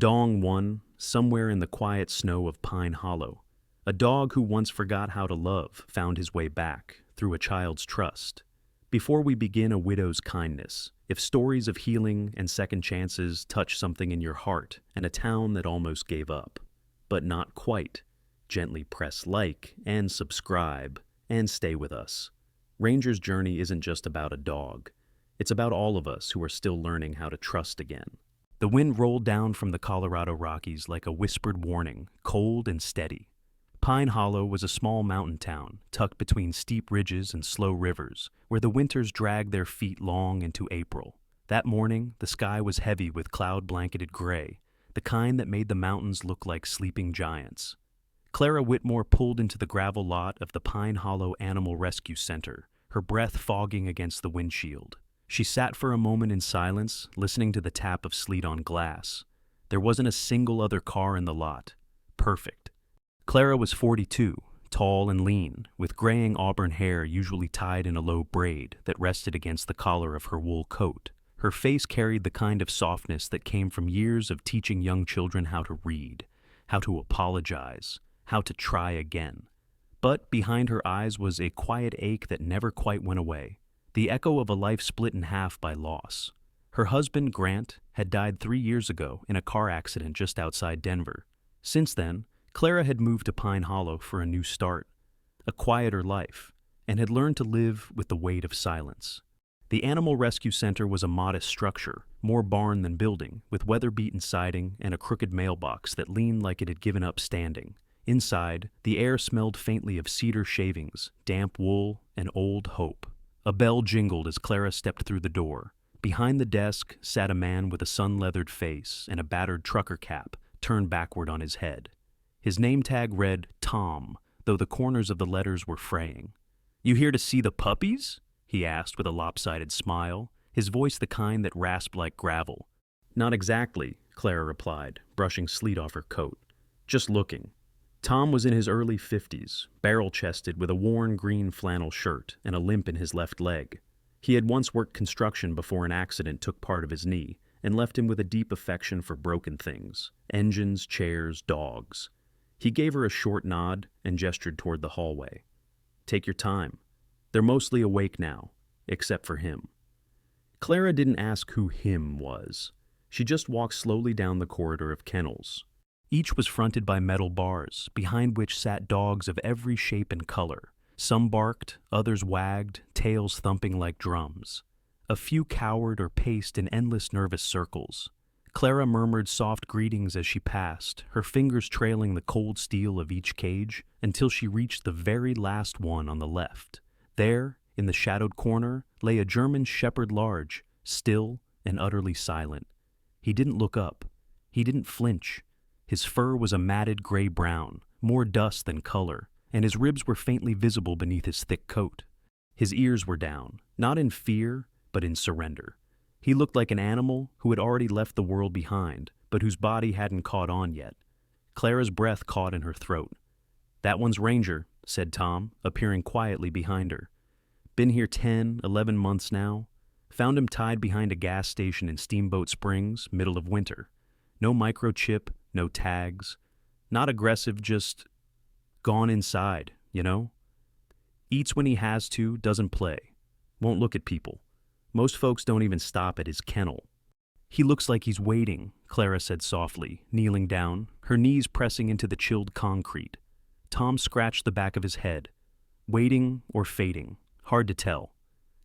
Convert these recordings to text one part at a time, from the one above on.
Dong won, somewhere in the quiet snow of Pine Hollow. A dog who once forgot how to love found his way back, through a child's trust. Before we begin a widow's kindness, if stories of healing and second chances touch something in your heart and a town that almost gave up, but not quite, gently press like and subscribe and stay with us. Ranger's journey isn't just about a dog. It's about all of us who are still learning how to trust again. The wind rolled down from the Colorado Rockies like a whispered warning, cold and steady. Pine Hollow was a small mountain town, tucked between steep ridges and slow rivers, where the winters dragged their feet long into April. That morning, the sky was heavy with cloud-blanketed gray, the kind that made the mountains look like sleeping giants. Clara Whitmore pulled into the gravel lot of the Pine Hollow Animal Rescue Center, her breath fogging against the windshield. She sat for a moment in silence, listening to the tap of sleet on glass. There wasn't a single other car in the lot. Perfect. Clara was 42, tall and lean, with graying auburn hair usually tied in a low braid that rested against the collar of her wool coat. Her face carried the kind of softness that came from years of teaching young children how to read, how to apologize, how to try again. But behind her eyes was a quiet ache that never quite went away. The echo of a life split in half by loss. Her husband, Grant, had died 3 years ago in a car accident just outside Denver. Since then, Clara had moved to Pine Hollow for a new start, a quieter life, and had learned to live with the weight of silence. The Animal Rescue Center was a modest structure, more barn than building, with weather-beaten siding and a crooked mailbox that leaned like it had given up standing. Inside, the air smelled faintly of cedar shavings, damp wool, and old hope. A bell jingled as Clara stepped through the door. Behind the desk sat a man with a sun-leathered face and a battered trucker cap turned backward on his head. His name tag read Tom, though the corners of the letters were fraying. "You here to see the puppies?" he asked with a lopsided smile, his voice the kind that rasped like gravel. "Not exactly," Clara replied, brushing sleet off her coat. "Just looking." Tom was in his early 50s, barrel-chested with a worn green flannel shirt and a limp in his left leg. He had once worked construction before an accident took part of his knee and left him with a deep affection for broken things, engines, chairs, dogs. He gave her a short nod and gestured toward the hallway. "Take your time. They're mostly awake now, except for him." Clara didn't ask who him was. She just walked slowly down the corridor of kennels. Each was fronted by metal bars, behind which sat dogs of every shape and color. Some barked, others wagged, tails thumping like drums. A few cowered or paced in endless nervous circles. Clara murmured soft greetings as she passed, her fingers trailing the cold steel of each cage until she reached the very last one on the left. There, in the shadowed corner, lay a German Shepherd Large, still and utterly silent. He didn't look up. He didn't flinch. His fur was a matted gray-brown, more dust than color, and his ribs were faintly visible beneath his thick coat. His ears were down, not in fear, but in surrender. He looked like an animal who had already left the world behind, but whose body hadn't caught on yet. Clara's breath caught in her throat. "That one's Ranger," said Tom, appearing quietly behind her. "Been here 10, 11 months now. Found him tied behind a gas station in Steamboat Springs, middle of winter. No microchip, no tags. Not aggressive, just gone inside, you know? Eats when he has to, doesn't play. Won't look at people. Most folks don't even stop at his kennel." "He looks like he's waiting," Clara said softly, kneeling down, her knees pressing into the chilled concrete. Tom scratched the back of his head. Waiting or fading, hard to tell.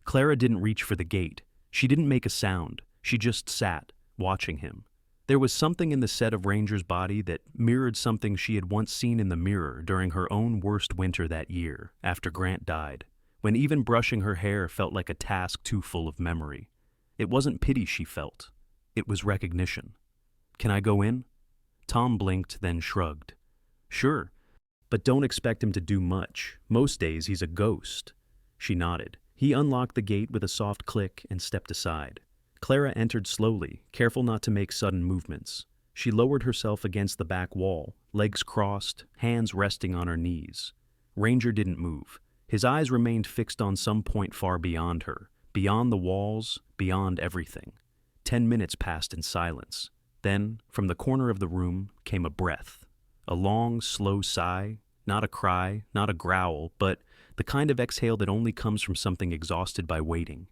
Clara didn't reach for the gate. She didn't make a sound. She just sat, watching him. There was something in the set of Ranger's body that mirrored something she had once seen in the mirror during her own worst winter that year, after Grant died, when even brushing her hair felt like a task too full of memory. It wasn't pity she felt. It was recognition. "Can I go in?" Tom blinked, then shrugged. "Sure, but don't expect him to do much. Most days he's a ghost." She nodded. He unlocked the gate with a soft click and stepped aside. Clara entered slowly, careful not to make sudden movements. She lowered herself against the back wall, legs crossed, hands resting on her knees. Ranger didn't move. His eyes remained fixed on some point far beyond her, beyond the walls, beyond everything. 10 minutes passed in silence. Then, from the corner of the room, came a breath. A long, slow sigh, not a cry, not a growl, but the kind of exhale that only comes from something exhausted by waiting.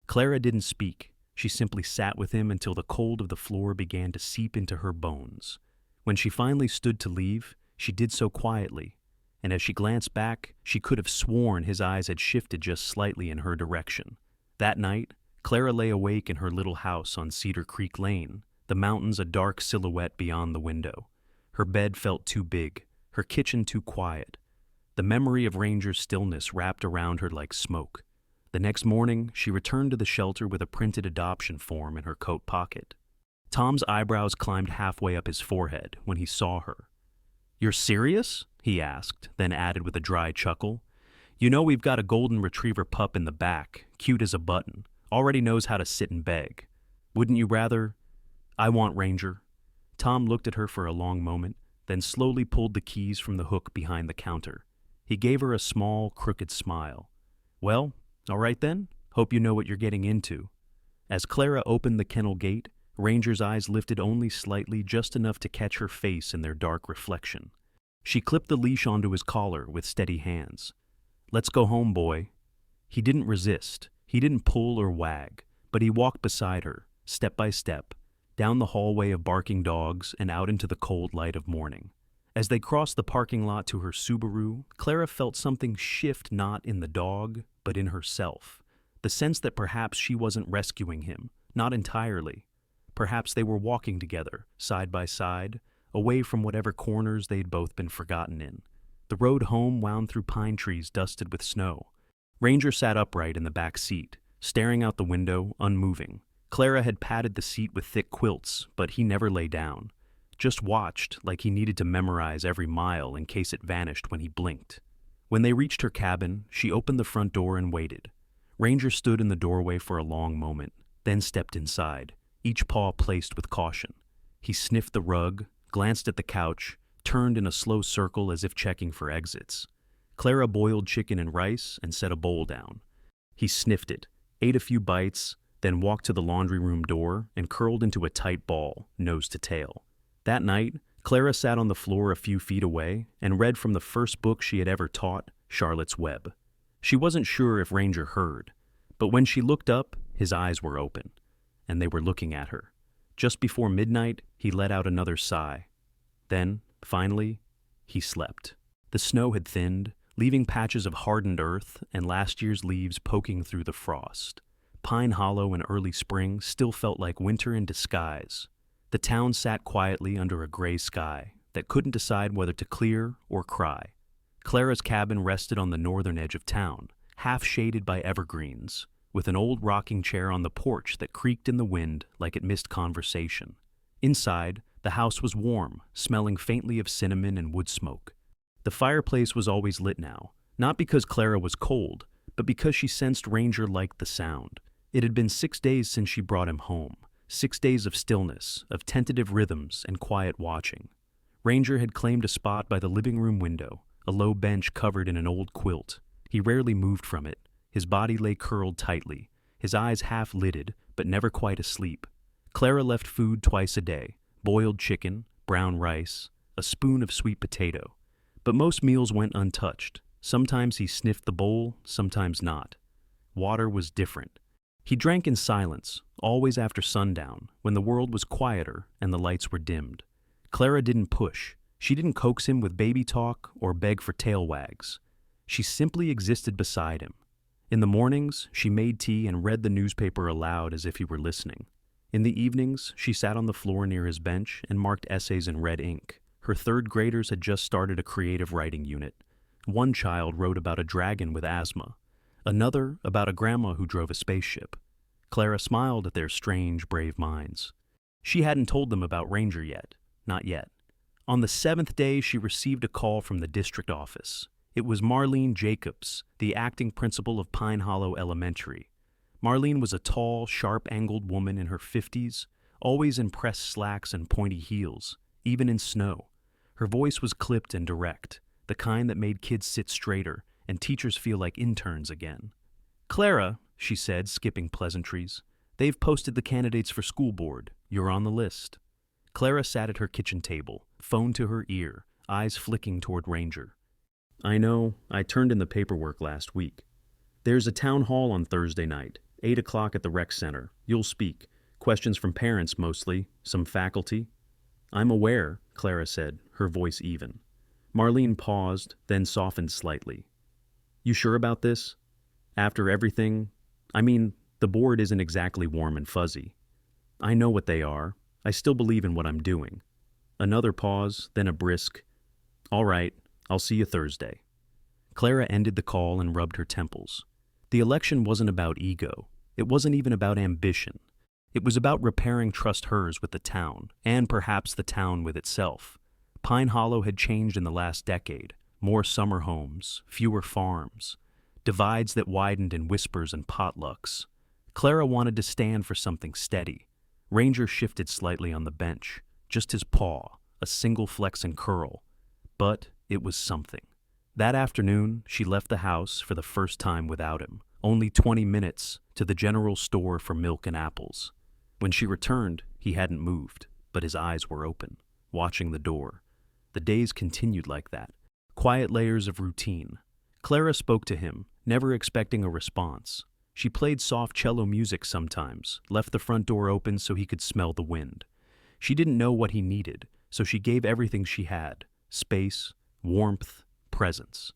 Clara didn't speak. She simply sat with him until the cold of the floor began to seep into her bones. When she finally stood to leave, she did so quietly, and as she glanced back, she could have sworn his eyes had shifted just slightly in her direction. That night, Clara lay awake in her little house on Cedar Creek Lane, the mountains a dark silhouette beyond the window. Her bed felt too big, her kitchen too quiet. The memory of Ranger's stillness wrapped around her like smoke. The next morning, she returned to the shelter with a printed adoption form in her coat pocket. Tom's eyebrows climbed halfway up his forehead when he saw her. "You're serious?" he asked, then added with a dry chuckle. "You know we've got a golden retriever pup in the back, cute as a button, already knows how to sit and beg. Wouldn't you rather—" "I want Ranger." Tom looked at her for a long moment, then slowly pulled the keys from the hook behind the counter. He gave her a small, crooked smile. "Well, all right then, hope you know what you're getting into." As Clara opened the kennel gate, Ranger's eyes lifted only slightly, just enough to catch her face in their dark reflection. She clipped the leash onto his collar with steady hands. "Let's go home, boy." He didn't resist. He didn't pull or wag, but he walked beside her, step by step, down the hallway of barking dogs and out into the cold light of morning. As they crossed the parking lot to her Subaru, Clara felt something shift, not in the dog, but in herself. The sense that perhaps she wasn't rescuing him, not entirely. Perhaps they were walking together, side by side, away from whatever corners they'd both been forgotten in. The road home wound through pine trees dusted with snow. Ranger sat upright in the back seat, staring out the window, unmoving. Clara had padded the seat with thick quilts, but he never lay down. Just watched, like he needed to memorize every mile in case it vanished when he blinked. When they reached her cabin, she opened the front door and waited. Ranger stood in the doorway for a long moment, then stepped inside, each paw placed with caution. He sniffed the rug, glanced at the couch, turned in a slow circle as if checking for exits. Clara boiled chicken and rice and set a bowl down. He sniffed it, ate a few bites, then walked to the laundry room door and curled into a tight ball, nose to tail. That night, Clara sat on the floor a few feet away and read from the first book she had ever taught, Charlotte's Web. She wasn't sure if Ranger heard, but when she looked up, his eyes were open, and they were looking at her. Just before midnight, he let out another sigh. Then, finally, he slept. The snow had thinned, leaving patches of hardened earth and last year's leaves poking through the frost. Pine Hollow in early spring still felt like winter in disguise. The town sat quietly under a gray sky that couldn't decide whether to clear or cry. Clara's cabin rested on the northern edge of town, half shaded by evergreens, with an old rocking chair on the porch that creaked in the wind like it missed conversation. Inside, the house was warm, smelling faintly of cinnamon and wood smoke. The fireplace was always lit now, not because Clara was cold, but because she sensed Ranger liked the sound. It had been 6 days since she brought him home, 6 days of stillness, of tentative rhythms and quiet watching. Ranger had claimed a spot by the living room window, a low bench covered in an old quilt. He rarely moved from it. His body lay curled tightly, his eyes half-lidded, but never quite asleep. Clara left food twice a day, boiled chicken, brown rice, a spoon of sweet potato. But most meals went untouched. Sometimes he sniffed the bowl, sometimes not. Water was different. He drank in silence, always after sundown, when the world was quieter and the lights were dimmed. Clara didn't push. She didn't coax him with baby talk or beg for tail wags. She simply existed beside him. In the mornings, she made tea and read the newspaper aloud as if he were listening. In the evenings, she sat on the floor near his bench and marked essays in red ink. Her third graders had just started a creative writing unit. One child wrote about a dragon with asthma. Another about a grandma who drove a spaceship. Clara smiled at their strange, brave minds. She hadn't told them about Ranger yet. Not yet. On the 7th day, she received a call from the district office. It was Marlene Jacobs, the acting principal of Pine Hollow Elementary. Marlene was a tall, sharp-angled woman in her 50s, always in pressed slacks and pointy heels, even in snow. Her voice was clipped and direct, the kind that made kids sit straighter and teachers feel like interns again. "Clara," she said, skipping pleasantries, "they've posted the candidates for school board. You're on the list." Clara sat at her kitchen table, phone to her ear, eyes flicking toward Ranger. I know, I turned in the paperwork last week. There's a town hall on Thursday night, 8 o'clock at the rec center. You'll speak. Questions from parents mostly, some faculty. I'm aware, Clara said, her voice even. Marlene paused, then softened slightly. You sure about this? After everything? I mean, the board isn't exactly warm and fuzzy. I know what they are. I still believe in what I'm doing. Another pause, then a brisk, all right, I'll see you Thursday. Clara ended the call and rubbed her temples. The election wasn't about ego. It wasn't even about ambition. It was about repairing trust hers with the town, and perhaps the town with itself. Pine Hollow had changed in the last decade. More summer homes, fewer farms, divides that widened in whispers and potlucks. Clara wanted to stand for something steady. Ranger shifted slightly on the bench, just his paw, a single flex and curl. But it was something. That afternoon, she left the house for the first time without him, only 20 minutes to the general store for milk and apples. When she returned, he hadn't moved, but his eyes were open, watching the door. The days continued like that, quiet layers of routine. Clara spoke to him, never expecting a response. She played soft cello music sometimes, left the front door open so he could smell the wind. She didn't know what he needed, so she gave everything she had: space, warmth, presence.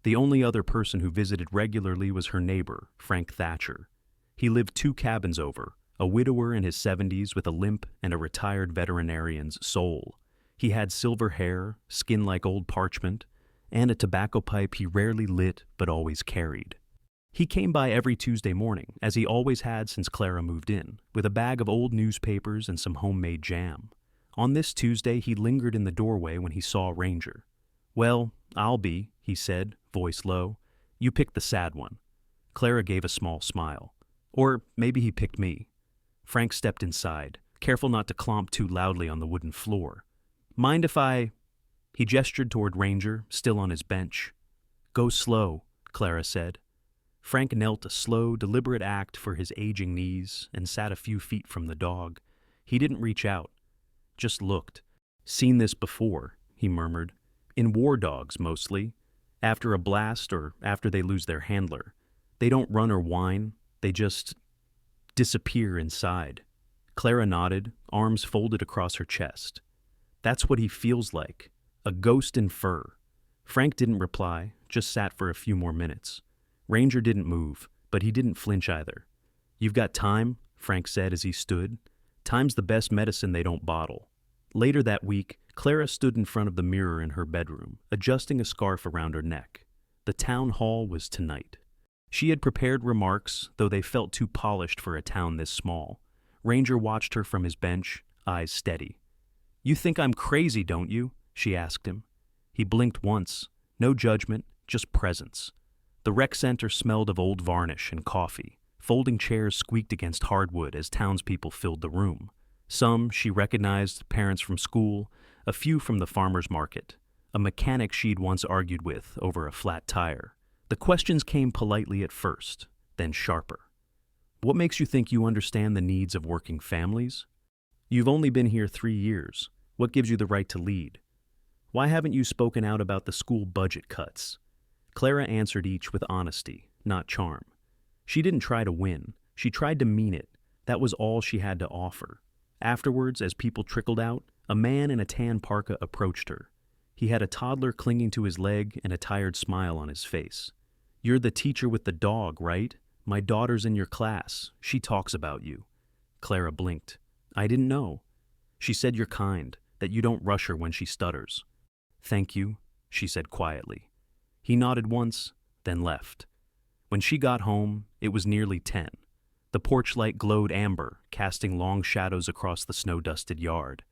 The only other person who visited regularly was her neighbor, Frank Thatcher. He lived 2 cabins over, a widower in his 70s with a limp and a retired veterinarian's soul. He had silver hair, skin like old parchment, and a tobacco pipe he rarely lit but always carried. He came by every Tuesday morning, as he always had since Clara moved in, with a bag of old newspapers and some homemade jam. On this Tuesday, he lingered in the doorway when he saw Ranger. Well, I'll be, he said, voice low. You picked the sad one. Clara gave a small smile. Or maybe he picked me. Frank stepped inside, careful not to clomp too loudly on the wooden floor. Mind if I... He gestured toward Ranger, still on his bench. Go slow, Clara said. Frank knelt, a slow, deliberate act for his aging knees, and sat a few feet from the dog. He didn't reach out, just looked. Seen this before, he murmured. In war dogs, mostly. After a blast or after they lose their handler. They don't run or whine, they just disappear inside. Clara nodded, arms folded across her chest. That's what he feels like. A ghost in fur. Frank didn't reply, just sat for a few more minutes. Ranger didn't move, but he didn't flinch either. You've got time, Frank said as he stood. Time's the best medicine they don't bottle. Later that week, Clara stood in front of the mirror in her bedroom, adjusting a scarf around her neck. The town hall was tonight. She had prepared remarks, though they felt too polished for a town this small. Ranger watched her from his bench, eyes steady. You think I'm crazy, don't you? She asked him. He blinked once. No judgment, just presence. The rec center smelled of old varnish and coffee. Folding chairs squeaked against hardwood as townspeople filled the room. Some, she recognized, parents from school, a few from the farmer's market, a mechanic she'd once argued with over a flat tire. The questions came politely at first, then sharper. What makes you think you understand the needs of working families? You've only been here 3 years. What gives you the right to lead? Why haven't you spoken out about the school budget cuts? Clara answered each with honesty, not charm. She didn't try to win. She tried to mean it. That was all she had to offer. Afterwards, as people trickled out, a man in a tan parka approached her. He had a toddler clinging to his leg and a tired smile on his face. You're the teacher with the dog, right? My daughter's in your class. She talks about you. Clara blinked. I didn't know. She said you're kind, that you don't rush her when she stutters. Thank you, she said quietly. He nodded once, then left. When she got home, it was nearly 10. The porch light glowed amber, casting long shadows across the snow-dusted yard.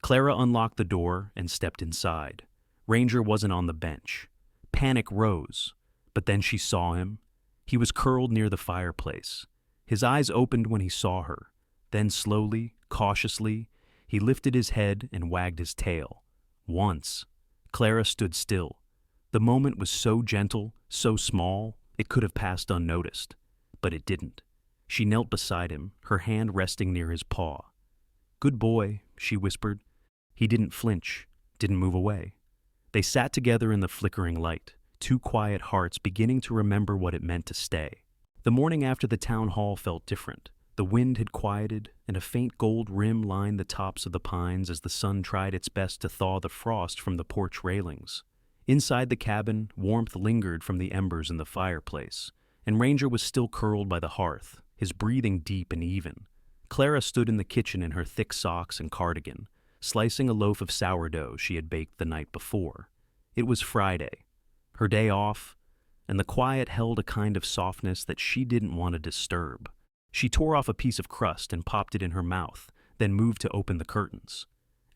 Clara unlocked the door and stepped inside. Ranger wasn't on the bench. Panic rose, but then she saw him. He was curled near the fireplace. His eyes opened when he saw her. Then slowly, cautiously, he lifted his head and wagged his tail. Once. Clara stood still. The moment was so gentle, so small, it could have passed unnoticed. But it didn't. She knelt beside him, her hand resting near his paw. "Good boy," she whispered. He didn't flinch, didn't move away. They sat together in the flickering light, two quiet hearts beginning to remember what it meant to stay. The morning after the town hall felt different. The wind had quieted, and a faint gold rim lined the tops of the pines as the sun tried its best to thaw the frost from the porch railings. Inside the cabin, warmth lingered from the embers in the fireplace, and Ranger was still curled by the hearth, his breathing deep and even. Clara stood in the kitchen in her thick socks and cardigan, slicing a loaf of sourdough she had baked the night before. It was Friday, her day off, and the quiet held a kind of softness that she didn't want to disturb. She tore off a piece of crust and popped it in her mouth, then moved to open the curtains.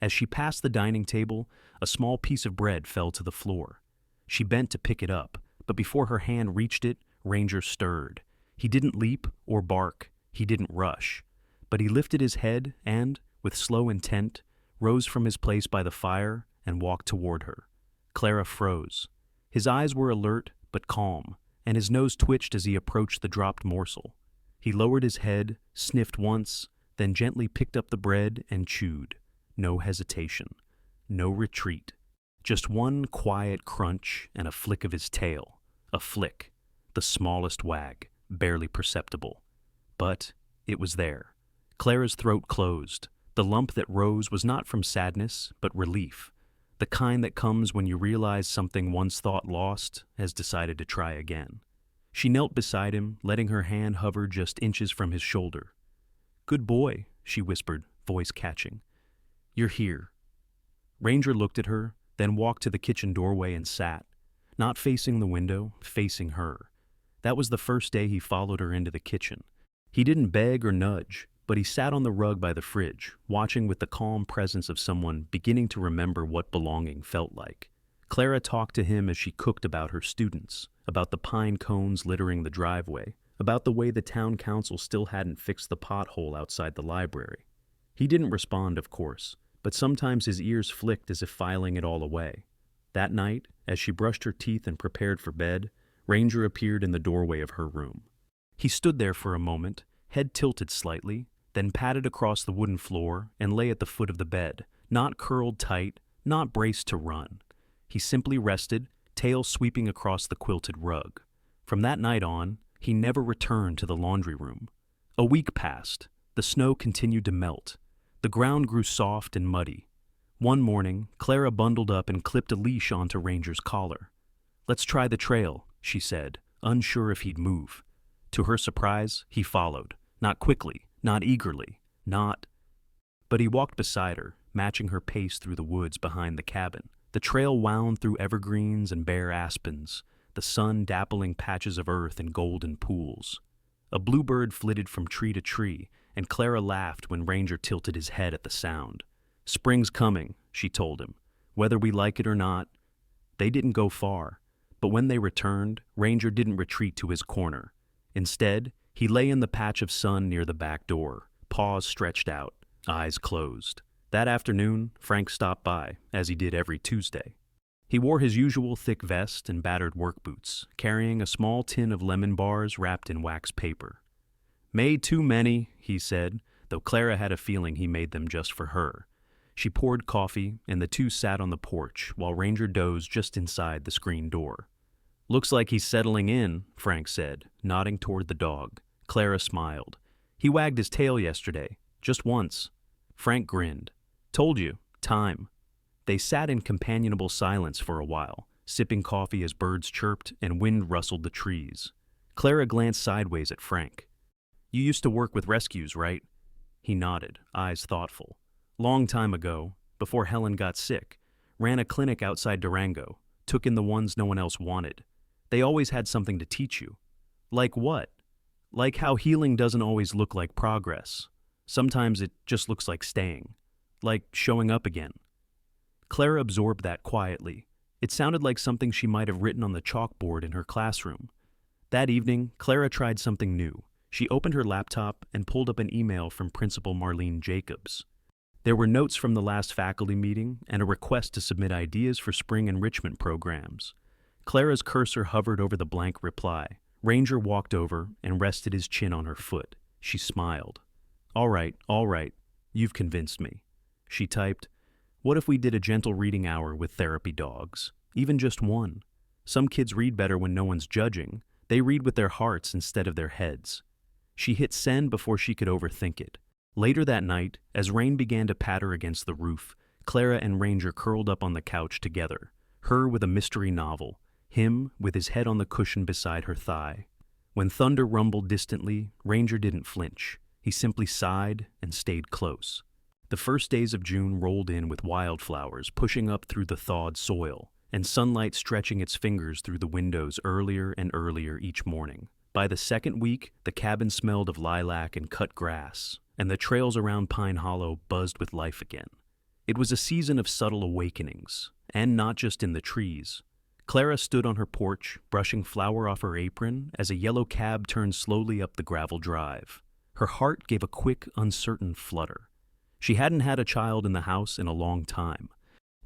As she passed the dining table, a small piece of bread fell to the floor. She bent to pick it up, but before her hand reached it, Ranger stirred. He didn't leap or bark, he didn't rush, but he lifted his head and, with slow intent, rose from his place by the fire and walked toward her. Clara froze. His eyes were alert but calm, and his nose twitched as he approached the dropped morsel. He lowered his head, sniffed once, then gently picked up the bread and chewed. No hesitation, no retreat. Just one quiet crunch and a flick of his tail. A flick, the smallest wag, barely perceptible. But it was there. Clara's throat closed. The lump that rose was not from sadness, but relief. The kind that comes when you realize something once thought lost has decided to try again. She knelt beside him, letting her hand hover just inches from his shoulder. "Good boy," she whispered, voice catching. "You're here." Ranger looked at her, then walked to the kitchen doorway and sat, not facing the window, facing her. That was the first day he followed her into the kitchen. He didn't beg or nudge, but he sat on the rug by the fridge, watching with the calm presence of someone beginning to remember what belonging felt like. Clara talked to him as she cooked about her students, about the pine cones littering the driveway, about the way the town council still hadn't fixed the pothole outside the library. He didn't respond, of course, but sometimes his ears flicked as if filing it all away. That night, as she brushed her teeth and prepared for bed, Ranger appeared in the doorway of her room. He stood there for a moment, head tilted slightly, then padded across the wooden floor and lay at the foot of the bed, not curled tight, not braced to run. He simply rested, tail sweeping across the quilted rug. From that night on, he never returned to the laundry room. A week passed. The snow continued to melt. The ground grew soft and muddy. One morning, Clara bundled up and clipped a leash onto Ranger's collar. "Let's try the trail," she said, unsure if he'd move. To her surprise, he followed. Not quickly, not eagerly, But he walked beside her, matching her pace through the woods behind the cabin. The trail wound through evergreens and bare aspens, the sun dappling patches of earth in golden pools. A bluebird flitted from tree to tree, and Clara laughed when Ranger tilted his head at the sound. "Spring's coming," she told him, "whether we like it or not." They didn't go far, but when they returned, Ranger didn't retreat to his corner. Instead, he lay in the patch of sun near the back door, paws stretched out, eyes closed. That afternoon, Frank stopped by, as he did every Tuesday. He wore his usual thick vest and battered work boots, carrying a small tin of lemon bars wrapped in wax paper. "Made too many," he said, though Clara had a feeling he made them just for her. She poured coffee, and the two sat on the porch while Ranger dozed just inside the screen door. "Looks like he's settling in," Frank said, nodding toward the dog. Clara smiled. "He wagged his tail yesterday, just once." Frank grinned. "Told you, time." They sat in companionable silence for a while, sipping coffee as birds chirped and wind rustled the trees. Clara glanced sideways at Frank. "You used to work with rescues, right?" He nodded, eyes thoughtful. "Long time ago, before Helen got sick. Ran a clinic outside Durango, took in the ones no one else wanted. They always had something to teach you." "Like what?" "Like how healing doesn't always look like progress. Sometimes it just looks like staying. Like showing up again." Clara absorbed that quietly. It sounded like something she might have written on the chalkboard in her classroom. That evening, Clara tried something new. She opened her laptop and pulled up an email from Principal Marlene Jacobs. There were notes from the last faculty meeting and a request to submit ideas for spring enrichment programs. Clara's cursor hovered over the blank reply. Ranger walked over and rested his chin on her foot. She smiled. All right. You've convinced me. She typed, "What if we did a gentle reading hour with therapy dogs? Even just one. Some kids read better when no one's judging. They read with their hearts instead of their heads." She hit send before she could overthink it. Later that night, as rain began to patter against the roof, Clara and Ranger curled up on the couch together, her with a mystery novel, him with his head on the cushion beside her thigh. When thunder rumbled distantly, Ranger didn't flinch. He simply sighed and stayed close. The first days of June rolled in with wildflowers pushing up through the thawed soil, and sunlight stretching its fingers through the windows earlier and earlier each morning. By the second week, the cabin smelled of lilac and cut grass, and the trails around Pine Hollow buzzed with life again. It was a season of subtle awakenings, and not just in the trees. Clara stood on her porch, brushing flour off her apron as a yellow cab turned slowly up the gravel drive. Her heart gave a quick, uncertain flutter. She hadn't had a child in the house in a long time.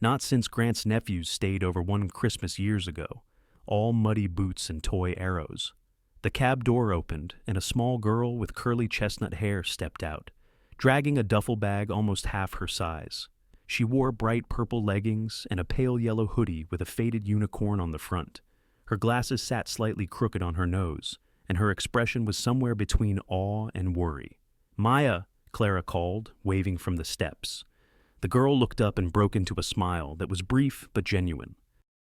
Not since Grant's nephews stayed over one Christmas years ago, all muddy boots and toy arrows. The cab door opened, and a small girl with curly chestnut hair stepped out, dragging a duffel bag almost half her size. She wore bright purple leggings and a pale yellow hoodie with a faded unicorn on the front. Her glasses sat slightly crooked on her nose, and her expression was somewhere between awe and worry. "Maya," Clara called, waving from the steps. The girl looked up and broke into a smile that was brief but genuine.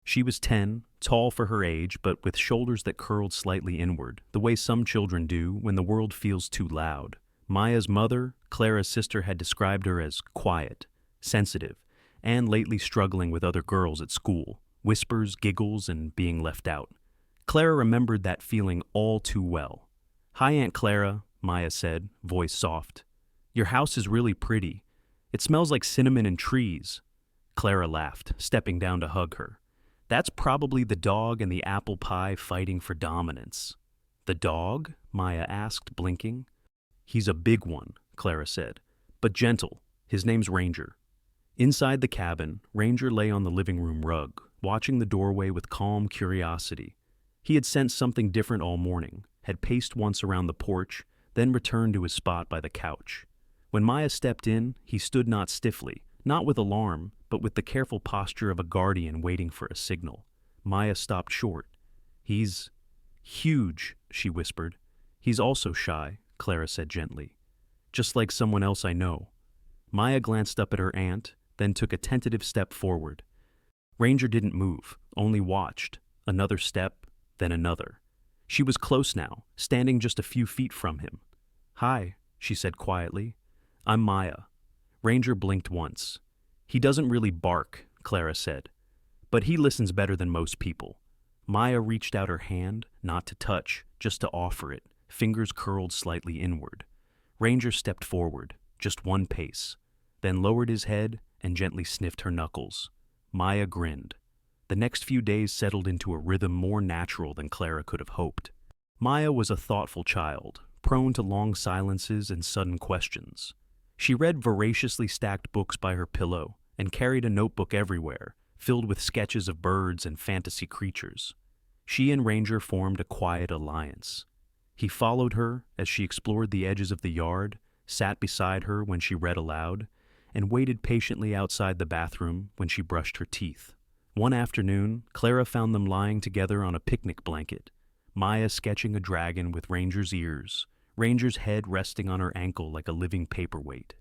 She was 10, tall for her age, but with shoulders that curled slightly inward, the way some children do when the world feels too loud. Maya's mother, Clara's sister, had described her as quiet, sensitive, and lately struggling with other girls at school, whispers, giggles, and being left out. Clara remembered that feeling all too well. "Hi, Aunt Clara," Maya said, voice soft. "Your house is really pretty. It smells like cinnamon and trees." Clara laughed, stepping down to hug her. "That's probably the dog and the apple pie fighting for dominance." "The dog?" Maya asked, blinking. "He's a big one," Clara said, "but gentle. His name's Ranger." Inside the cabin, Ranger lay on the living room rug, watching the doorway with calm curiosity. He had sensed something different all morning, had paced once around the porch, then returned to his spot by the couch. When Maya stepped in, he stood not stiffly, not with alarm, but with the careful posture of a guardian waiting for a signal. Maya stopped short. "He's huge," she whispered. "He's also shy," Clara said gently. "Just like someone else I know." Maya glanced up at her aunt, then took a tentative step forward. Ranger didn't move, only watched. Another step, then another. She was close now, standing just a few feet from him. "Hi," she said quietly. "I'm Maya." Ranger blinked once. "He doesn't really bark," Clara said, "but he listens better than most people." Maya reached out her hand, not to touch, just to offer it, fingers curled slightly inward. Ranger stepped forward, just one pace, then lowered his head and gently sniffed her knuckles. Maya grinned. The next few days settled into a rhythm more natural than Clara could have hoped. Maya was a thoughtful child, prone to long silences and sudden questions. She read voraciously stacked books by her pillow and carried a notebook everywhere, filled with sketches of birds and fantasy creatures. She and Ranger formed a quiet alliance. He followed her as she explored the edges of the yard, sat beside her when she read aloud, and waited patiently outside the bathroom when she brushed her teeth. One afternoon, Clara found them lying together on a picnic blanket, Maya sketching a dragon with Ranger's ears, Ranger's head resting on her ankle like a living paperweight.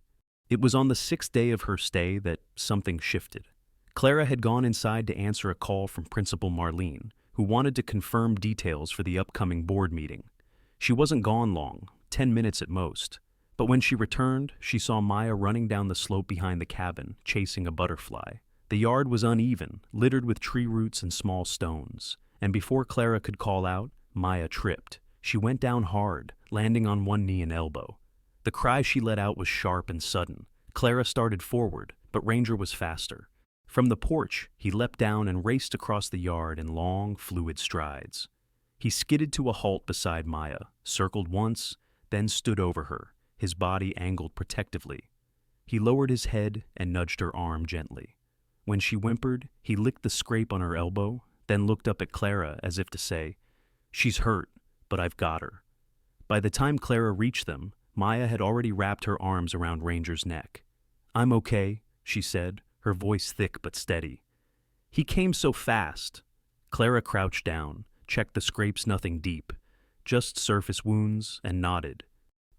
It was on the 6th day of her stay that something shifted. Clara had gone inside to answer a call from Principal Marlene, who wanted to confirm details for the upcoming board meeting. She wasn't gone long, 10 minutes at most. But when she returned, she saw Maya running down the slope behind the cabin, chasing a butterfly. The yard was uneven, littered with tree roots and small stones, and before Clara could call out, Maya tripped. She went down hard, landing on one knee and elbow. The cry she let out was sharp and sudden. Clara started forward, but Ranger was faster. From the porch, he leapt down and raced across the yard in long, fluid strides. He skidded to a halt beside Maya, circled once, then stood over her, his body angled protectively. He lowered his head and nudged her arm gently. When she whimpered, he licked the scrape on her elbow, then looked up at Clara as if to say, "She's hurt, but I've got her." By the time Clara reached them, Maya had already wrapped her arms around Ranger's neck. "I'm okay," she said, her voice thick but steady. "He came so fast." Clara crouched down, checked the scrapes, nothing deep, just surface wounds, and nodded.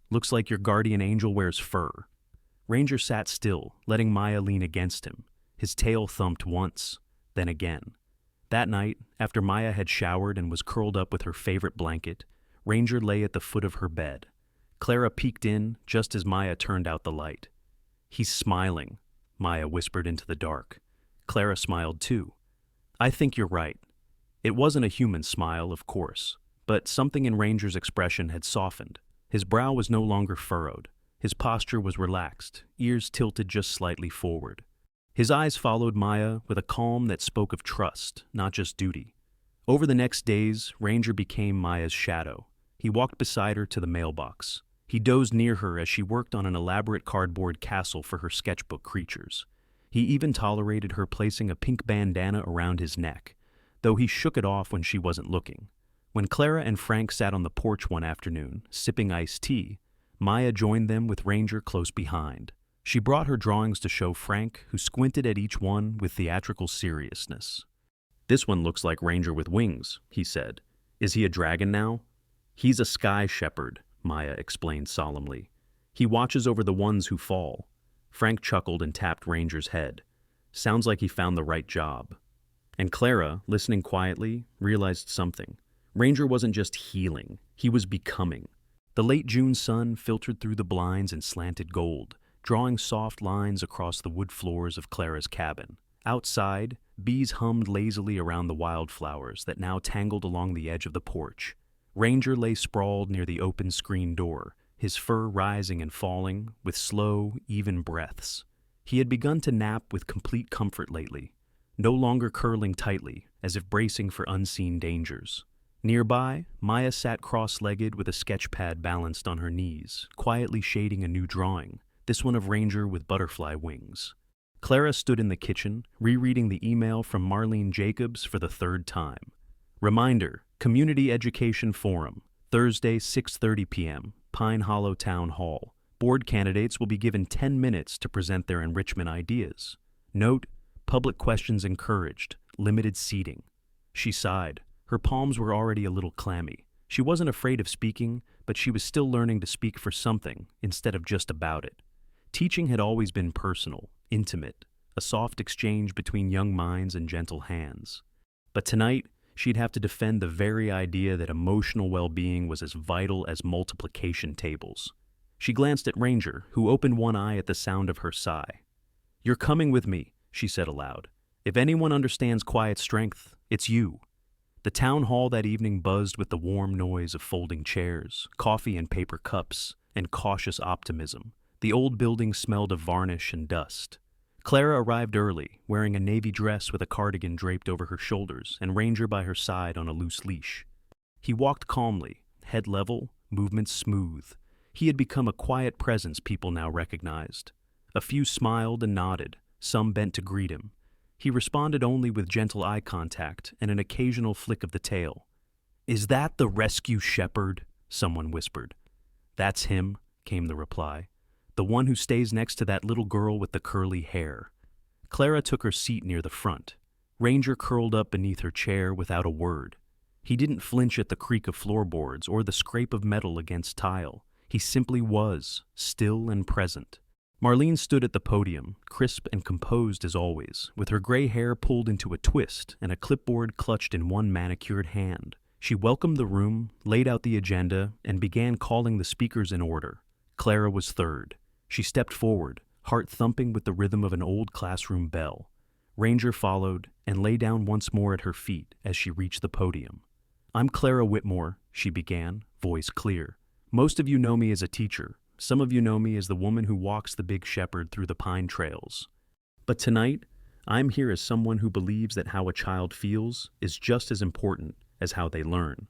"Looks like your guardian angel wears fur." Ranger sat still, letting Maya lean against him. His tail thumped once, then again. That night, after Maya had showered and was curled up with her favorite blanket, Ranger lay at the foot of her bed. Clara peeked in just as Maya turned out the light. "He's smiling," Maya whispered into the dark. Clara smiled too. "I think you're right." It wasn't a human smile, of course, but something in Ranger's expression had softened. His brow was no longer furrowed. His posture was relaxed, ears tilted just slightly forward. His eyes followed Maya with a calm that spoke of trust, not just duty. Over the next days, Ranger became Maya's shadow. He walked beside her to the mailbox. He dozed near her as she worked on an elaborate cardboard castle for her sketchbook creatures. He even tolerated her placing a pink bandana around his neck, though he shook it off when she wasn't looking. When Clara and Frank sat on the porch one afternoon, sipping iced tea, Maya joined them with Ranger close behind. She brought her drawings to show Frank, who squinted at each one with theatrical seriousness. "This one looks like Ranger with wings," he said. "Is he a dragon now?" "He's a sky shepherd," Maya explained solemnly. "He watches over the ones who fall." Frank chuckled and tapped Ranger's head. "Sounds like he found the right job." And Clara, listening quietly, realized something. Ranger wasn't just healing, he was becoming. The late June sun filtered through the blinds in slanted gold, drawing soft lines across the wood floors of Clara's cabin. Outside, bees hummed lazily around the wildflowers that now tangled along the edge of the porch. Ranger lay sprawled near the open screen door, his fur rising and falling with slow, even breaths. He had begun to nap with complete comfort lately, no longer curling tightly, as if bracing for unseen dangers. Nearby, Maya sat cross-legged with a sketch pad balanced on her knees, quietly shading a new drawing, this one of Ranger with butterfly wings. Clara stood in the kitchen, rereading the email from Marlene Jacobs for the third time. Reminder, Community Education Forum, Thursday, 6:30 p.m., Pine Hollow Town Hall. Board candidates will be given 10 minutes to present their enrichment ideas. Note, public questions encouraged, limited seating. She sighed. Her palms were already a little clammy. She wasn't afraid of speaking, but she was still learning to speak for something instead of just about it. Teaching had always been personal, intimate, a soft exchange between young minds and gentle hands. But tonight, she'd have to defend the very idea that emotional well-being was as vital as multiplication tables. She glanced at Ranger, who opened one eye at the sound of her sigh. "You're coming with me," she said aloud. "If anyone understands quiet strength, it's you." The town hall that evening buzzed with the warm noise of folding chairs, coffee and paper cups, and cautious optimism. The old building smelled of varnish and dust. Clara arrived early, wearing a navy dress with a cardigan draped over her shoulders and Ranger by her side on a loose leash. He walked calmly, head level, movements smooth. He had become a quiet presence people now recognized. A few smiled and nodded, some bent to greet him. He responded only with gentle eye contact and an occasional flick of the tail. "Is that the rescue shepherd?" someone whispered. "That's him," came the reply. "The one who stays next to that little girl with the curly hair." Clara took her seat near the front. Ranger curled up beneath her chair without a word. He didn't flinch at the creak of floorboards or the scrape of metal against tile. He simply was, still and present. Marlene stood at the podium, crisp and composed as always, with her gray hair pulled into a twist and a clipboard clutched in one manicured hand. She welcomed the room, laid out the agenda, and began calling the speakers in order. Clara was third. She stepped forward, heart thumping with the rhythm of an old classroom bell. Ranger followed and lay down once more at her feet as she reached the podium. "I'm Clara Whitmore," she began, voice clear. "Most of you know me as a teacher. Some of you know me as the woman who walks the big shepherd through the pine trails. But tonight, I'm here as someone who believes that how a child feels is just as important as how they learn."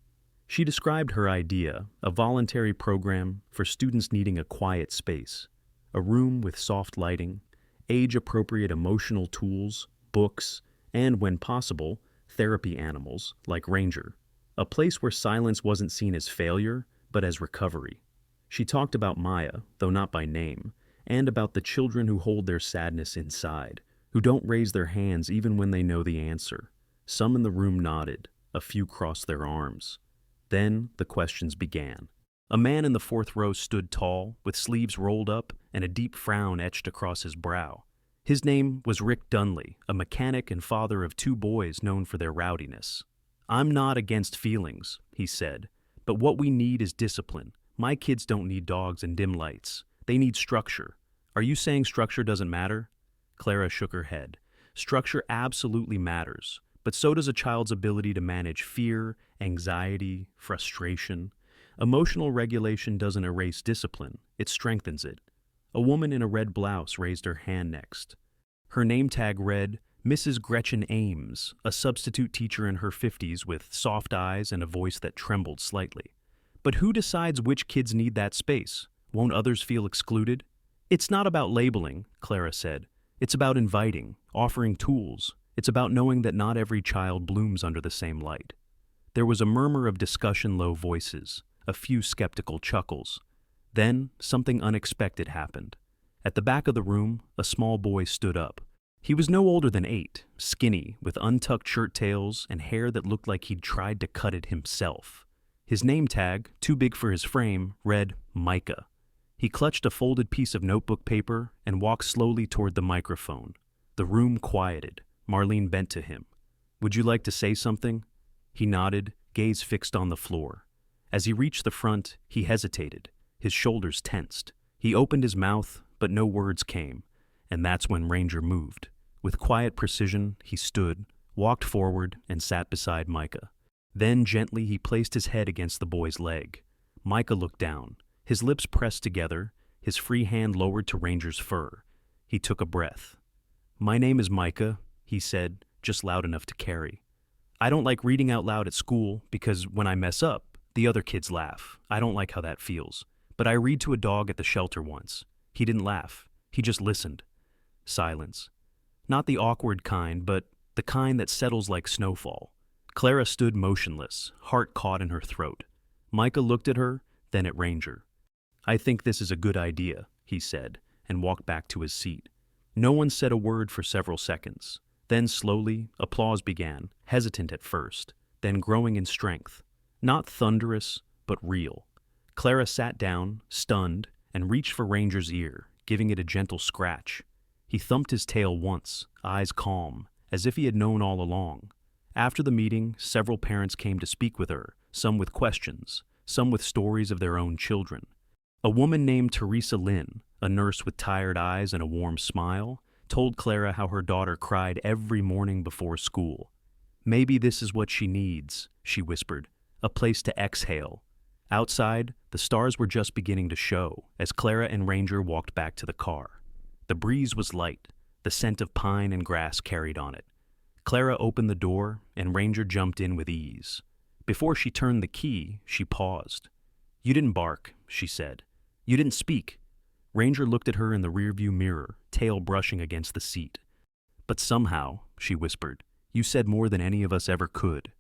She described her idea, a voluntary program for students needing a quiet space, a room with soft lighting, age-appropriate emotional tools, books, and, when possible, therapy animals like Ranger, a place where silence wasn't seen as failure, but as recovery. She talked about Maya, though not by name, and about the children who hold their sadness inside, who don't raise their hands even when they know the answer. Some in the room nodded, a few crossed their arms. Then the questions began. A man in the fourth row stood tall, with sleeves rolled up and a deep frown etched across his brow. His name was Rick Dunley, a mechanic and father of two boys known for their rowdiness. "I'm not against feelings," he said, "but what we need is discipline. My kids don't need dogs and dim lights. They need structure. Are you saying structure doesn't matter?" Clara shook her head. "Structure absolutely matters, but so does a child's ability to manage fear, anxiety, frustration. Emotional regulation doesn't erase discipline, it strengthens it." A woman in a red blouse raised her hand next. Her name tag read, Mrs. Gretchen Ames, a substitute teacher in her 50s with soft eyes and a voice that trembled slightly. "But who decides which kids need that space? Won't others feel excluded?" "It's not about labeling," Clara said. "It's about inviting, offering tools. It's about knowing that not every child blooms under the same light." There was a murmur of discussion, low voices, a few skeptical chuckles. Then something unexpected happened. At the back of the room, a small boy stood up. He was no older than 8, skinny, with untucked shirt tails and hair that looked like he'd tried to cut it himself. His name tag, too big for his frame, read Micah. He clutched a folded piece of notebook paper and walked slowly toward the microphone. The room quieted. Marlene bent to him. "Would you like to say something?" He nodded, gaze fixed on the floor. As he reached the front, he hesitated. His shoulders tensed. He opened his mouth, but no words came, and that's when Ranger moved. With quiet precision, he stood, walked forward, and sat beside Micah. Then gently he placed his head against the boy's leg. Micah looked down, his lips pressed together, his free hand lowered to Ranger's fur. He took a breath. "My name is Micah," he said, just loud enough to carry. "I don't like reading out loud at school because when I mess up, the other kids laugh. I don't like how that feels. But I read to a dog at the shelter once. He didn't laugh. He just listened." Silence. Not the awkward kind, but the kind that settles like snowfall. Clara stood motionless, heart caught in her throat. Micah looked at her, then at Ranger. "I think this is a good idea," he said, and walked back to his seat. No one said a word for several seconds. Then slowly, applause began, hesitant at first, then growing in strength. Not thunderous, but real. Clara sat down, stunned, and reached for Ranger's ear, giving it a gentle scratch. He thumped his tail once, eyes calm, as if he had known all along. After the meeting, several parents came to speak with her, some with questions, some with stories of their own children. A woman named Teresa Lynn, a nurse with tired eyes and a warm smile, told Clara how her daughter cried every morning before school. "Maybe this is what she needs," she whispered, "a place to exhale." Outside, the stars were just beginning to show as Clara and Ranger walked back to the car. The breeze was light, the scent of pine and grass carried on it. Clara opened the door, and Ranger jumped in with ease. Before she turned the key, she paused. "You didn't bark," she said. "You didn't speak." Ranger looked at her in the rearview mirror, tail brushing against the seat. "But somehow," she whispered, "you said more than any of us ever could."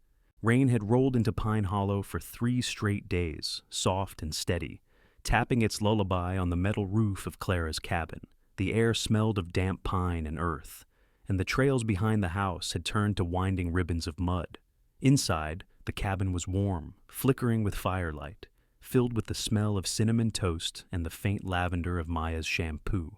Rain had rolled into Pine Hollow for 3 straight days, soft and steady, tapping its lullaby on the metal roof of Clara's cabin. The air smelled of damp pine and earth, and the trails behind the house had turned to winding ribbons of mud. Inside, the cabin was warm, flickering with firelight, filled with the smell of cinnamon toast and the faint lavender of Maya's shampoo.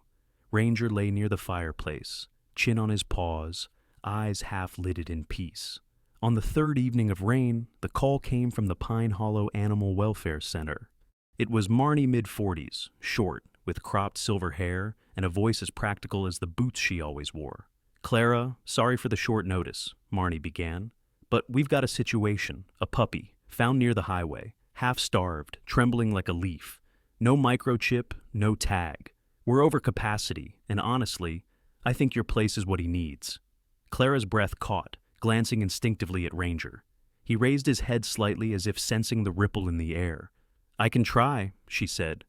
Ranger lay near the fireplace, chin on his paws, eyes half-lidded in peace. On the 3rd evening of rain, the call came from the Pine Hollow Animal Welfare Center. It was Marnie, mid-40s, short, with cropped silver hair and a voice as practical as the boots she always wore. "Clara, sorry for the short notice," Marnie began, "but we've got a situation, a puppy, found near the highway, half-starved, trembling like a leaf. No microchip, no tag. We're over capacity, and honestly, I think your place is what he needs." Clara's breath caught, glancing instinctively at Ranger. He raised his head slightly as if sensing the ripple in the air. "I can try," she said.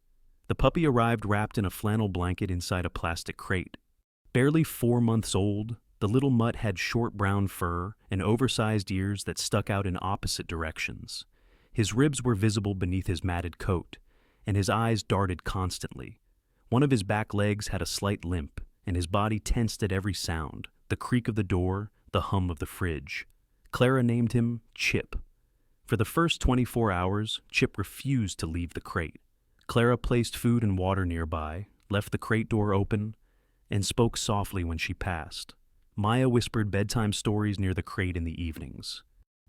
The puppy arrived wrapped in a flannel blanket inside a plastic crate. Barely 4 months old, the little mutt had short brown fur and oversized ears that stuck out in opposite directions. His ribs were visible beneath his matted coat, and his eyes darted constantly. One of his back legs had a slight limp, and his body tensed at every sound, the creak of the door, the hum of the fridge. Clara named him Chip. For the first 24 hours, Chip refused to leave the crate. Clara placed food and water nearby, left the crate door open, and spoke softly when she passed. Maya whispered bedtime stories near the crate in the evenings.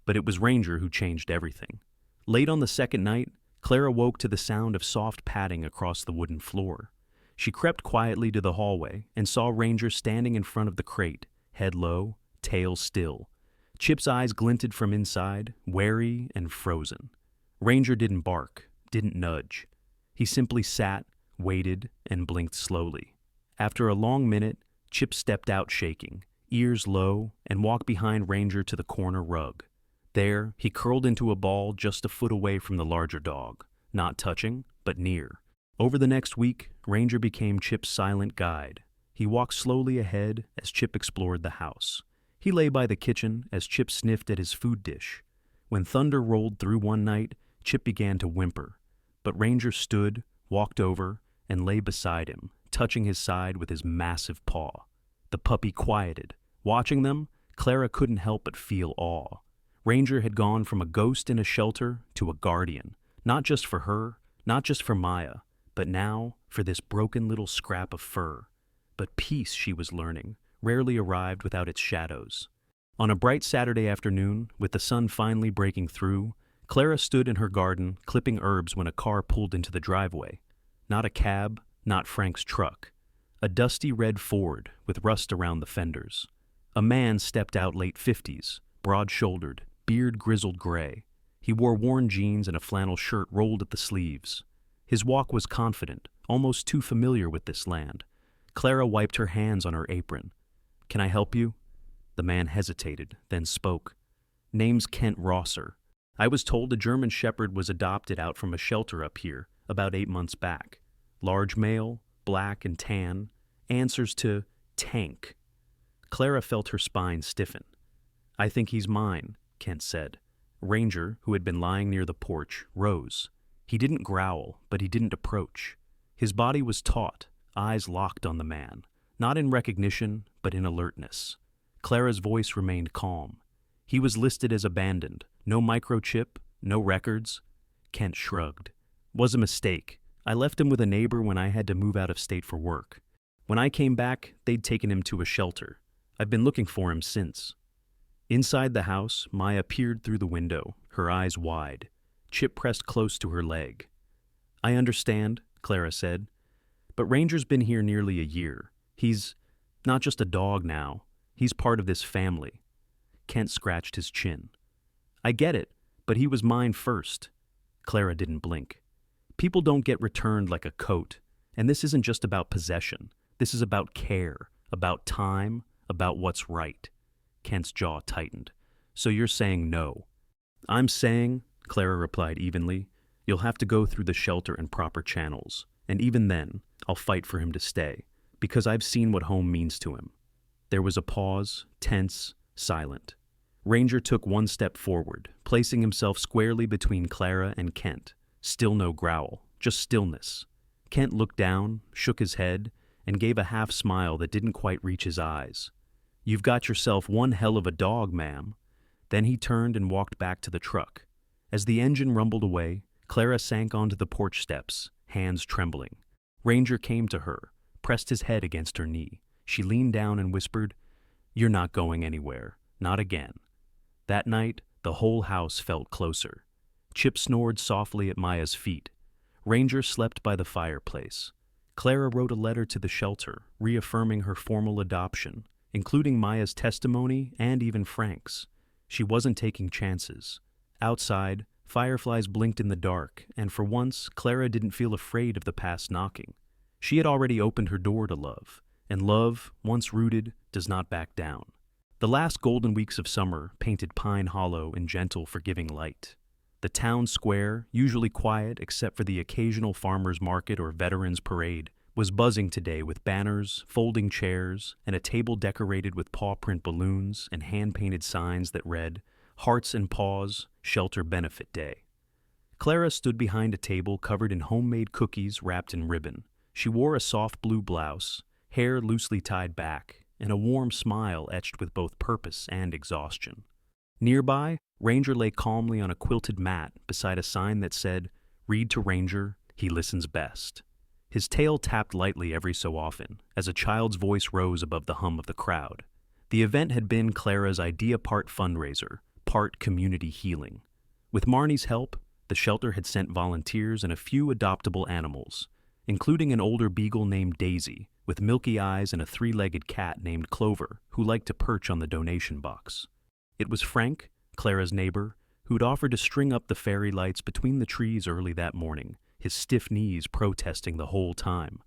But it was Ranger who changed everything. Late on the second night, Clara woke to the sound of soft padding across the wooden floor. She crept quietly to the hallway and saw Ranger standing in front of the crate, head low, tail still. Chip's eyes glinted from inside, wary and frozen. Ranger didn't bark, didn't nudge. He simply sat, waited, and blinked slowly. After a long minute, Chip stepped out shaking, ears low, and walked behind Ranger to the corner rug. There, he curled into a ball just a foot away from the larger dog, not touching, but near. Over the next week, Ranger became Chip's silent guide. He walked slowly ahead as Chip explored the house. He lay by the kitchen as Chip sniffed at his food dish. When thunder rolled through one night, Chip began to whimper. But Ranger stood, walked over, and lay beside him, touching his side with his massive paw. The puppy quieted. Watching them, Clara couldn't help but feel awe. Ranger had gone from a ghost in a shelter to a guardian, not just for her, not just for Maya, but now for this broken little scrap of fur. But peace, she was learning, rarely arrived without its shadows. On a bright Saturday afternoon, with the sun finally breaking through, Clara stood in her garden clipping herbs when a car pulled into the driveway. Not a cab, not Frank's truck. A dusty red Ford with rust around the fenders. A man stepped out late 50s, broad-shouldered, beard grizzled gray. He wore worn jeans and a flannel shirt rolled at the sleeves. His walk was confident, almost too familiar with this land. Clara wiped her hands on her apron. "Can I help you?" The man hesitated, then spoke. "Name's Kent Rosser. I was told a German Shepherd was adopted out from a shelter up here about 8 months back. Large male, black and tan, answers to Tank." Clara felt her spine stiffen. "I think he's mine," Kent said. Ranger, who had been lying near the porch, rose. He didn't growl, but he didn't approach. His body was taut, eyes locked on the man, not in recognition, but in alertness. Clara's voice remained calm. He was listed as abandoned, no microchip, no records. Kent shrugged. "Was a mistake. I left him with a neighbor when I had to move out of state for work. When I came back, they'd taken him to a shelter. I've been looking for him since." Inside the house, Maya peered through the window, her eyes wide. Chip pressed close to her leg. "I understand," Clara said. "But Ranger's been here nearly a year. He's not just a dog now. He's part of this family." Kent scratched his chin. "I get it, but he was mine first." Clara didn't blink. "People don't get returned like a coat, and this isn't just about possession. This is about care, about time, about what's right." Kent's jaw tightened. "So you're saying no?" "I'm saying," Clara replied evenly, "you'll have to go through the shelter and proper channels. And even then, I'll fight for him to stay, because I've seen what home means to him." There was a pause, tense, silent. Ranger took one step forward, placing himself squarely between Clara and Kent. Still no growl, just stillness. Kent looked down, shook his head, and gave a half smile that didn't quite reach his eyes. "You've got yourself one hell of a dog, ma'am." Then he turned and walked back to the truck. As the engine rumbled away, Clara sank onto the porch steps, hands trembling. Ranger came to her, pressed his head against her knee. She leaned down and whispered, "You're not going anywhere, not again." That night, the whole house felt closer. Chip snored softly at Maya's feet. Ranger slept by the fireplace. Clara wrote a letter to the shelter, reaffirming her formal adoption, including Maya's testimony and even Frank's. She wasn't taking chances. Outside, fireflies blinked in the dark, and for once, Clara didn't feel afraid of the past knocking. She had already opened her door to love, and love, once rooted, does not back down. The last golden weeks of summer painted Pine Hollow in gentle, forgiving light. The town square, usually quiet except for the occasional farmer's market or veterans parade, was buzzing today with banners, folding chairs, and a table decorated with paw-print balloons and hand-painted signs that read, "Hearts and Paws, Shelter Benefit Day." Clara stood behind a table covered in homemade cookies wrapped in ribbon. She wore a soft blue blouse, hair loosely tied back, and a warm smile etched with both purpose and exhaustion. Nearby, Ranger lay calmly on a quilted mat beside a sign that said, "Read to Ranger, he listens best." His tail tapped lightly every so often, as a child's voice rose above the hum of the crowd. The event had been Clara's idea, part fundraiser, part community healing. With Marnie's help, the shelter had sent volunteers and a few adoptable animals, including an older beagle named Daisy, with milky eyes, and a three-legged cat named Clover, who liked to perch on the donation box. It was Frank, Clara's neighbor, who'd offered to string up the fairy lights between the trees early that morning, his stiff knees protesting the whole time.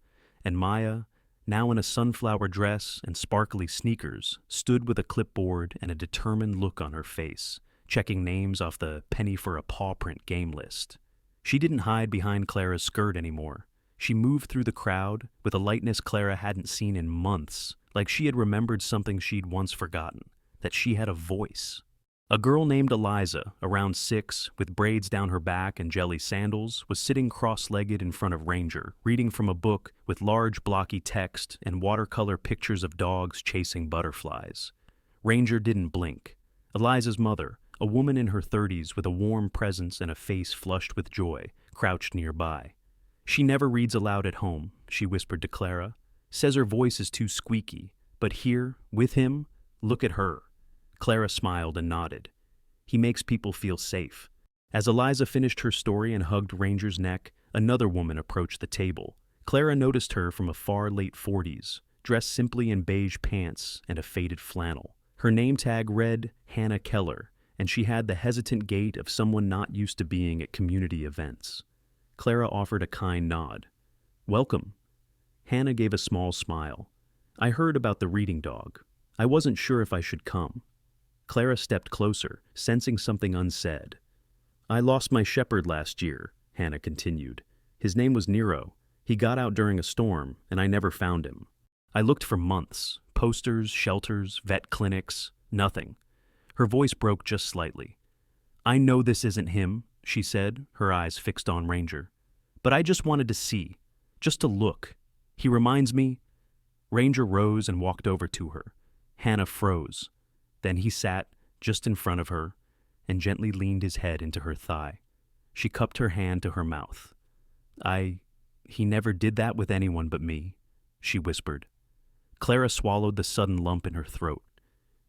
And Maya, now in a sunflower dress and sparkly sneakers, stood with a clipboard and a determined look on her face, checking names off the penny for a paw print game list. She didn't hide behind Clara's skirt anymore. She moved through the crowd with a lightness Clara hadn't seen in months, like she had remembered something she'd once forgotten, that she had a voice. A girl named Eliza, around 6, with braids down her back and jelly sandals, was sitting cross-legged in front of Ranger, reading from a book with large blocky text and watercolor pictures of dogs chasing butterflies. Ranger didn't blink. Eliza's mother, a woman in her 30s with a warm presence and a face flushed with joy, crouched nearby. "She never reads aloud at home," she whispered to Clara. "Says her voice is too squeaky, but here, with him, look at her." Clara smiled and nodded. "He makes people feel safe." As Eliza finished her story and hugged Ranger's neck, another woman approached the table. Clara noticed her from a far late 40s, dressed simply in beige pants and a faded flannel. Her name tag read Hannah Keller, and she had the hesitant gait of someone not used to being at community events. Clara offered a kind nod. "Welcome." Hannah gave a small smile. "I heard about the reading dog. I wasn't sure if I should come." Clara stepped closer, sensing something unsaid. "I lost my shepherd last year," Hannah continued. "His name was Nero. He got out during a storm, and I never found him. I looked for months, posters, shelters, vet clinics, nothing." Her voice broke just slightly. "I know this isn't him," she said, her eyes fixed on Ranger. "But I just wanted to see, just to look. He reminds me—" Ranger rose and walked over to her. Hannah froze. Then he sat just in front of her and gently leaned his head into her thigh. She cupped her hand to her mouth. He never did that with anyone but me," she whispered. Clara swallowed the sudden lump in her throat.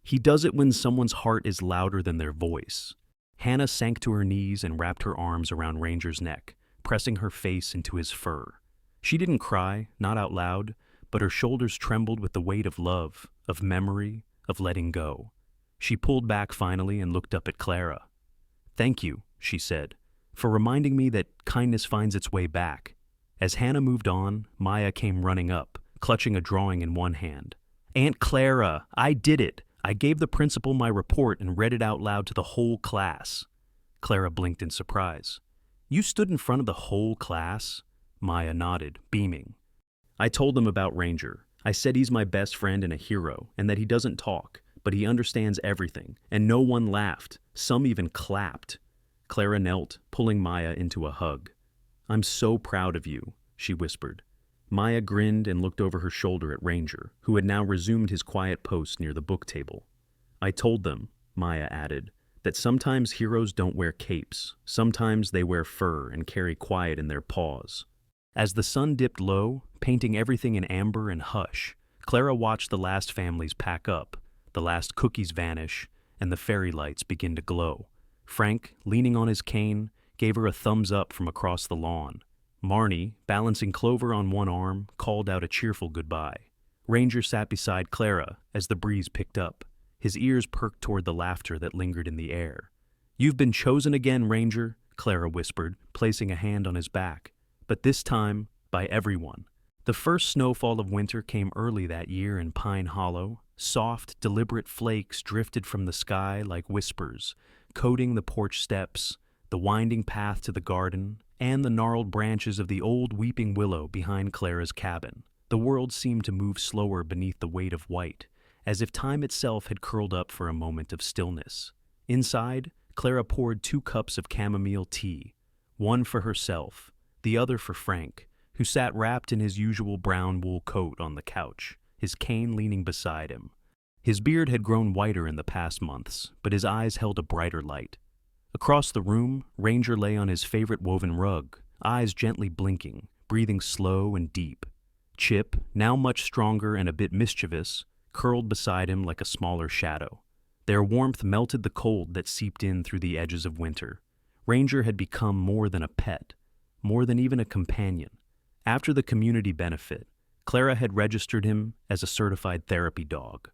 "He does it when someone's heart is louder than their voice." Hannah sank to her knees and wrapped her arms around Ranger's neck, pressing her face into his fur. She didn't cry, not out loud, but her shoulders trembled with the weight of love, of memory, of letting go. She pulled back finally and looked up at Clara. "Thank you," she said, "for reminding me that kindness finds its way back." As Hannah moved on, Maya came running up, clutching a drawing in one hand. "Aunt Clara, I did it! I gave the principal my report and read it out loud to the whole class." Clara blinked in surprise. "You stood in front of the whole class?" Maya nodded, beaming. "I told them about Ranger. I said he's my best friend and a hero, and that he doesn't talk, but he understands everything, and no one laughed. Some even clapped." Clara knelt, pulling Maya into a hug. "I'm so proud of you," she whispered. Maya grinned and looked over her shoulder at Ranger, who had now resumed his quiet post near the book table. "I told them," Maya added, "that sometimes heroes don't wear capes. Sometimes they wear fur and carry quiet in their paws." As the sun dipped low, painting everything in amber and hush, Clara watched the last families pack up, the last cookies vanish, and the fairy lights begin to glow. Frank, leaning on his cane, gave her a thumbs up from across the lawn. Marnie, balancing Clover on one arm, called out a cheerful goodbye. Ranger sat beside Clara as the breeze picked up. His ears perked toward the laughter that lingered in the air. "You've been chosen again, Ranger," Clara whispered, placing a hand on his back. "But this time, by everyone." The first snowfall of winter came early that year in Pine Hollow. Soft, deliberate flakes drifted from the sky like whispers, coating the porch steps, the winding path to the garden, and the gnarled branches of the old weeping willow behind Clara's cabin. The world seemed to move slower beneath the weight of white, as if time itself had curled up for a moment of stillness. Inside, Clara poured 2 cups of chamomile tea. one for herself, the other for Frank, who sat wrapped in his usual brown wool coat on the couch, his cane leaning beside him. His beard had grown whiter in the past months, but his eyes held a brighter light. Across the room, Ranger lay on his favorite woven rug, eyes gently blinking, breathing slow and deep. Chip, now much stronger and a bit mischievous, curled beside him like a smaller shadow. Their warmth melted the cold that seeped in through the edges of winter. Ranger had become more than a pet, more than even a companion. After the community benefit, Clara had registered him as a certified therapy dog.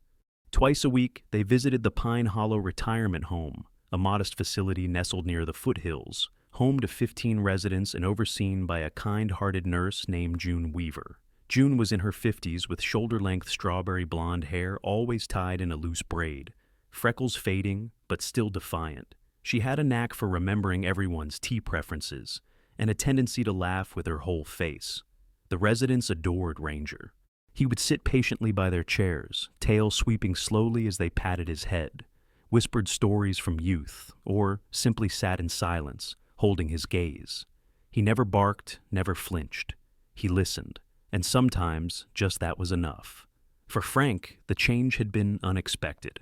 Twice a week, they visited the Pine Hollow Retirement Home, a modest facility nestled near the foothills, home to 15 residents and overseen by a kind-hearted nurse named June Weaver. June was in her 50s with shoulder-length strawberry blonde hair always tied in a loose braid, freckles fading but still defiant. She had a knack for remembering everyone's tea preferences and a tendency to laugh with her whole face. The residents adored Ranger. He would sit patiently by their chairs, tail sweeping slowly as they patted his head, whispered stories from youth, or simply sat in silence, holding his gaze. He never barked, never flinched. He listened, and sometimes just that was enough. For Frank, the change had been unexpected.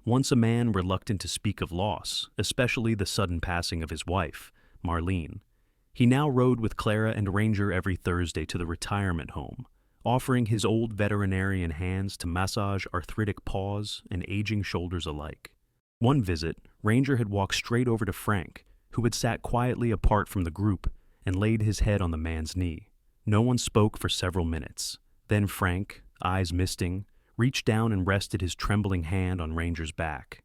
Once a man reluctant to speak of loss, especially the sudden passing of his wife, Marlene, he now rode with Clara and Ranger every Thursday to the retirement home, offering his old veterinarian hands to massage arthritic paws and aging shoulders alike. One visit, Ranger had walked straight over to Frank, who had sat quietly apart from the group, and laid his head on the man's knee. No one spoke for several minutes. Then Frank, eyes misting, reached down and rested his trembling hand on Ranger's back.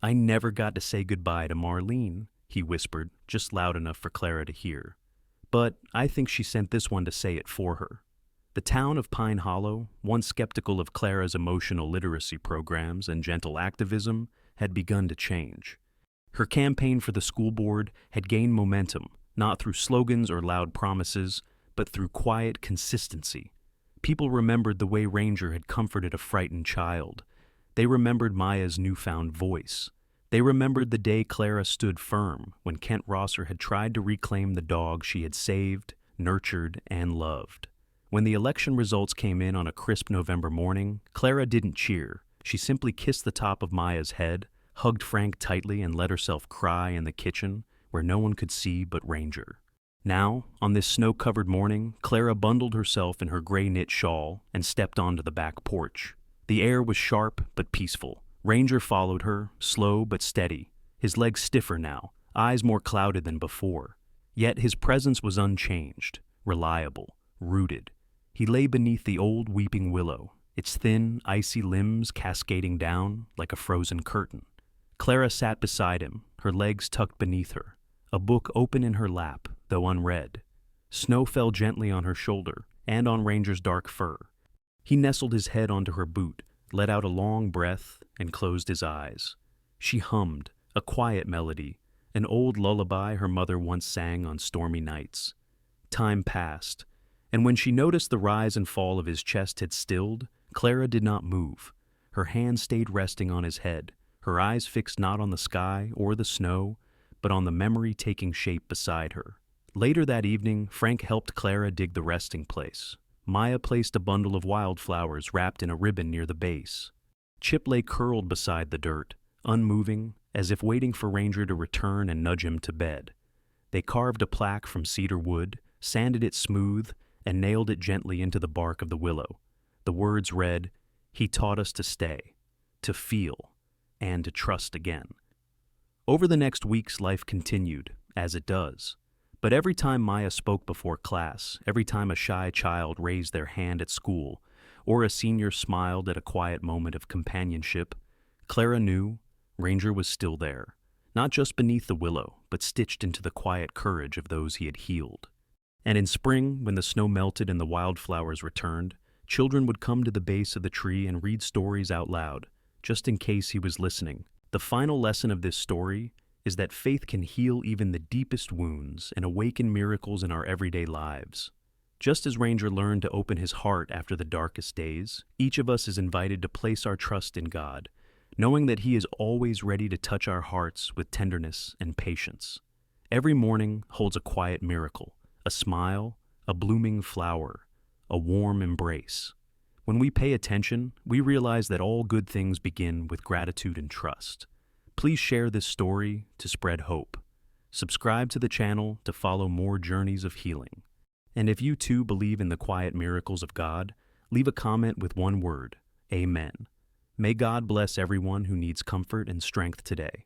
"I never got to say goodbye to Marlene," he whispered, just loud enough for Clara to hear. "But I think she sent this one to say it for her." The town of Pine Hollow, once skeptical of Clara's emotional literacy programs and gentle activism, had begun to change. Her campaign for the school board had gained momentum, not through slogans or loud promises, but through quiet consistency. People remembered the way Ranger had comforted a frightened child. They remembered Maya's newfound voice. They remembered the day Clara stood firm when Kent Rosser had tried to reclaim the dog she had saved, nurtured, and loved. When the election results came in on a crisp November morning, Clara didn't cheer. She simply kissed the top of Maya's head, hugged Frank tightly, and let herself cry in the kitchen, where no one could see but Ranger. Now, on this snow-covered morning, Clara bundled herself in her gray knit shawl and stepped onto the back porch. The air was sharp but peaceful. Ranger followed her, slow but steady, his legs stiffer now, eyes more clouded than before. Yet his presence was unchanged, reliable, rooted. He lay beneath the old weeping willow, its thin, icy limbs cascading down like a frozen curtain. Clara sat beside him, her legs tucked beneath her, a book open in her lap, though unread. Snow fell gently on her shoulder and on Ranger's dark fur. He nestled his head onto her boot, let out a long breath, and closed his eyes. She hummed, a quiet melody, an old lullaby her mother once sang on stormy nights. Time passed, and when she noticed the rise and fall of his chest had stilled, Clara did not move. Her hand stayed resting on his head, her eyes fixed not on the sky or the snow, but on the memory taking shape beside her. Later that evening, Frank helped Clara dig the resting place. Maya placed a bundle of wildflowers wrapped in a ribbon near the base. Chip lay curled beside the dirt, unmoving, as if waiting for Ranger to return and nudge him to bed. They carved a plaque from cedar wood, sanded it smooth, and nailed it gently into the bark of the willow. The words read, "He taught us to stay, to feel, and to trust again." Over the next weeks, life continued, as it does. But every time Maya spoke before class, every time a shy child raised their hand at school, or a senior smiled at a quiet moment of companionship, Clara knew Ranger was still there, not just beneath the willow, but stitched into the quiet courage of those he had healed. And in spring, when the snow melted and the wildflowers returned, children would come to the base of the tree and read stories out loud, just in case he was listening. The final lesson of this story is that faith can heal even the deepest wounds and awaken miracles in our everyday lives. Just as Ranger learned to open his heart after the darkest days, each of us is invited to place our trust in God, knowing that He is always ready to touch our hearts with tenderness and patience. Every morning holds a quiet miracle, a smile, a blooming flower, a warm embrace. When we pay attention, we realize that all good things begin with gratitude and trust. Please share this story to spread hope. Subscribe to the channel to follow more journeys of healing. And if you too believe in the quiet miracles of God, leave a comment with one word, Amen. May God bless everyone who needs comfort and strength today.